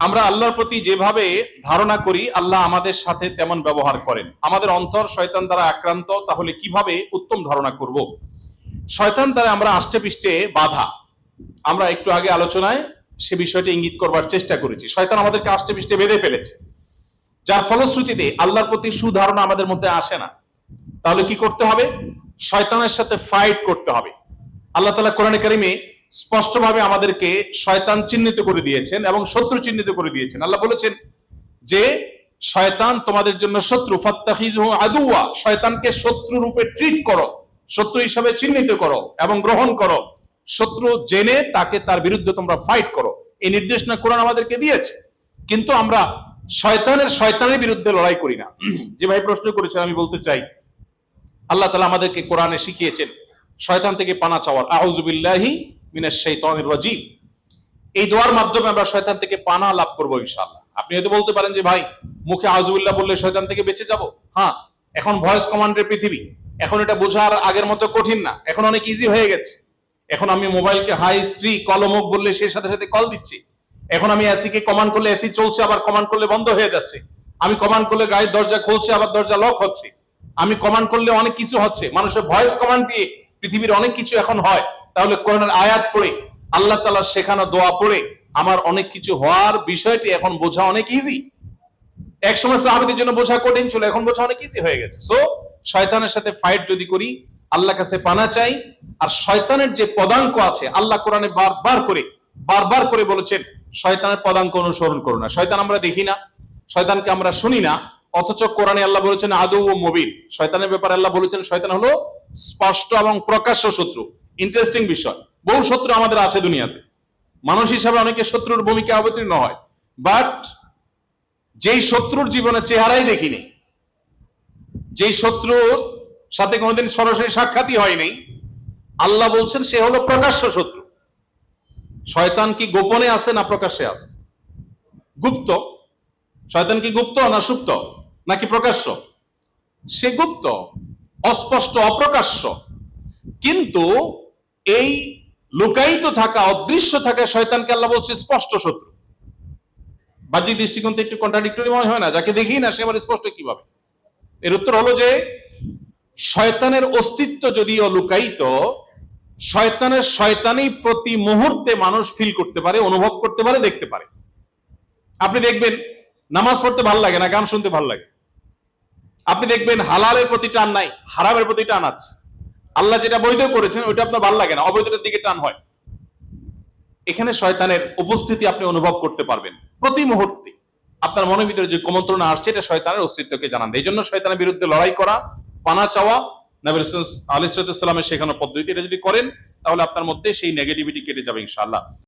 আমরা আল্লাহর প্রতি যেভাবে ধারণা করি আল্লাহ আমাদের সাথে তেমন ব্যবহার করেন। আমাদের অন্তর শয়তান দ্বারা আক্রান্ত, তাহলে কিভাবে উত্তম ধারণা করব? শয়তান দ্বারা আমরা আষ্টে পৃষ্ঠে বাধা। আমরা একটু আগে আলোচনায় সে বিষয়টা ইঙ্গিত করবার চেষ্টা করেছি। শয়তান আমাদেরকে আষ্টে পৃষ্ঠে বেঁধে ফেলেছে, যার ফলশ্রুতিতে আল্লাহর প্রতি সুধারণা আমাদের মধ্যে আসে না। তাহলে কি করতে হবে? শয়তানের সাথে ফাইট করতে হবে। আল্লাহ তাআলা কোরআনে কারিমে স্পষ্টভাবে আমাদেরকে শয়তান চিহ্নিত করে দিয়েছেন এবং শত্রু চিহ্নিত করে দিয়েছেন। আল্লাহ বলেছেন যে শয়তান তোমাদের জন্য শত্রু, ফাত্তাখিযুহু আদুওয়া, শয়তানকে শত্রু রূপে ট্রিট করো, শত্রু হিসাবে চিহ্নিত করো এবং গ্রহণ করো। শত্রু জেনে তাকে তার বিরুদ্ধে তোমরা ফাইট করো, এই নির্দেশনা কোরআন আমাদেরকে দিয়েছে। কিন্তু আমরা শয়তানের বিরুদ্ধে লড়াই করি না। যে ভাই প্রশ্ন করেছেন, আমি বলতে চাই আল্লাহ তাআলা আমাদেরকে কোরআনে শিখিয়েছেন শয়তান থেকে পানা চাওয়ার, আউযু বিল্লাহি মিনাশ শাইতানির রাজীম। এই দোয়ার মাধ্যমে আমরা শয়তান থেকে পানা লাভ করব ইনশাআল্লাহ। আপনি হয়তো বলতে পারেন যে ভাই মুখে আউযুবিল্লাহ বললে শয়তান থেকে বেঁচে যাব। হ্যাঁ, এখন ভয়েস কমান্ডের পৃথিবী, এখন এটা বোঝার আগের মতো কঠিন না, এখন অনেক ইজি হয়ে গেছে। এখন আমি মোবাইলকে হাই শ্রী কলমক বললে সে সাথে সাথে কল দিচ্ছি। এখন আমি এসি কে কমান্ড করলে এসি চলছে, আবার কমান্ড করলে বন্ধ হয়ে যাচ্ছে। আমি কমান্ড করলে গাড়ির দরজা খুলছে, আবার দরজা লক হচ্ছে। আমি কমান্ড করলে অনেক কিছু হচ্ছে। মানুষের ভয়েস কমান্ড দিয়ে পৃথিবীর অনেক কিছু এখন হয়। তাহলে কোরআনের আয়াত পড়ে, আল্লাহ তাআলার শেখানো দোয়া পড়ে আমার অনেক কিছু হওয়ার বিষয়টি এখন বোঝা অনেক ইজি। এক সময় সাহাবীদের জন্য বোঝা কঠিন ছিল, এখন বোঝা অনেক ইজি হয়ে গেছে। সো শয়তানের সাথে ফাইট যদি করি, আল্লাহর কাছে পানা চাই। আর শয়তানের যে পদাঙ্ক আছে, আল্লাহ কোরআনে বারবার করে বলেছেন শয়তানের পদাঙ্ক অনুসরণ করো না। শয়তান আমরা দেখি না, শয়তানকে আমরা শুনি না, অথচ কোরআনে আল্লাহ বলেছেন আদু ও মুবিন। শয়তানের ব্যাপারে আল্লাহ বলেছেন শয়তান হলো স্পষ্ট এবং প্রকাশ্য শত্রু। ইন্টারেস্টিং বিষয়, বহু শত্রু আমাদের আছে দুনিয়াতে। মানুষ হিসাবে অনেকে শত্রুর ভূমিকা অবতীর্ণ হয়, বাট যেই শত্রুর জীবনে চেহারাই দেখিনি, যেই শত্রুর সাথে কোনোদিন সরাসরি সাক্ষাৎই হয়নি, আল্লাহ বলছেন সে হলো প্রকাশ্য শত্রু। শয়তান কি গোপনে আছে না প্রকাশ্যে আছে? গুপ্ত। শয়তান কি গুপ্ত না সুপ্ত নাকি প্রকাশ্য? সে গুপ্ত, অস্পষ্ট, অপ্রকাশ্য। কিন্তু এই লুকায়িত থাকা, অদৃশ্য থাকা শয়তানকে আল্লাহ বলছে স্পষ্ট শত্রু। বাহ্যিক দৃষ্টিকোণ থেকে একটু কন্ট্রাডিক্টরি মনে হয় না? যাকে দেখি না সে আবার স্পষ্ট কিভাবে? এর উত্তর হলো যে শয়তানের অস্তিত্ব যদিও লুকায়িত, শয়তানি প্রতি মুহূর্তে মানুষ ফিল করতে পারে, অনুভব করতে পারে, দেখতে পারে। আপনি দেখবেন নামাজ পড়তে ভালো লাগে না, গান শুনতে ভালো লাগে। আপনি দেখবেন হালালের প্রতি টান নাই, হারামের প্রতি টান আছে। আল্লাহ যেটা বৈধ করেছেন ওইটা আপনার ভালো লাগে না, অবৈধটার দিকে টান হয়। এখানে শয়তানের উপস্থিতি আপনি অনুভব করতে পারবেন প্রতি মুহূর্তে। আপনার মনের ভিতরে যে কুমন্ত্রণা আসছে, এটা শয়তানের অস্তিত্বকে জানান। এই জন্য শয়তানের বিরুদ্ধে লড়াই করা, পানা চাওয়া নবী রাসূল আলাইহিস সালামের শেখানো পদ্ধতি, এটা যদি করেন তাহলে আপনার মধ্যে সেই নেগেটিভিটি কেটে যাবে ইনশাআল্লাহ।